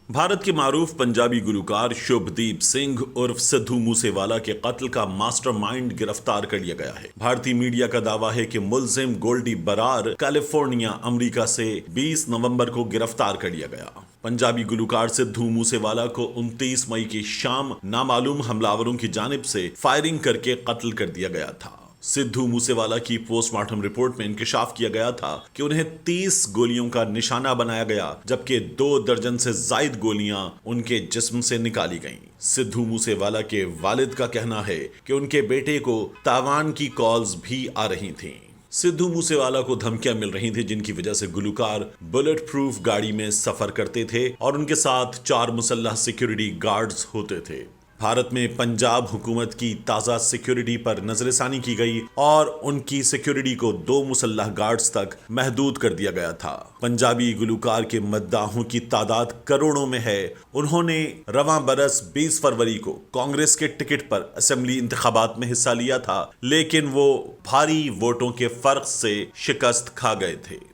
भारत के मारूफ पंजाबी गुलकार शुभदीप सिंह उर्फ सिद्धू मूसेवाला के कत्ल का मास्टरमाइंड गिरफ्तार कर लिया गया है। भारतीय मीडिया का दावा है कि मुलजिम गोल्डी बरार कैलिफोर्निया अमेरिका से 20 नवंबर को गिरफ्तार कर लिया गया। पंजाबी गुलकार सिद्धू मूसेवाला को 29 मई की शाम नामालूम हमलावरों की जानिब से फायरिंग करके कत्ल कर दिया गया था। सिद्धू मूसेवाला की पोस्टमार्टम रिपोर्ट में इंकशाफ किया गया था कि उन्हें 30 गोलियों का निशाना बनाया गया, जबकि 2 दर्जन से जायद गोलियां उनके जिस्म से निकाली गईं। सिद्धू मूसेवाला के वालिद का कहना है कि उनके बेटे को तावान की कॉल्स भी आ रही थीं। सिद्धू मूसेवाला को धमकियां मिल रही थी, जिनकी वजह से गुलकार बुलेट प्रूफ गाड़ी में सफर करते थे और उनके साथ 4 मुसल्लह सिक्योरिटी गार्ड्स होते थे। भारत में पंजाब हुकूमत की ताज़ा सिक्योरिटी पर नजरसानी की गई और उनकी सिक्योरिटी को 2 मुसल्लह गार्ड्स तक महदूद कर दिया गया था। पंजाबी गुलकार के मद्दाहों की तादाद करोड़ों में है। उन्होंने रवां बरस 20 फरवरी को कांग्रेस के टिकट पर असेंबली इंतखाबात में हिस्सा लिया था, लेकिन वो भारी वोटों के फर्क से शिकस्त खा गए थे।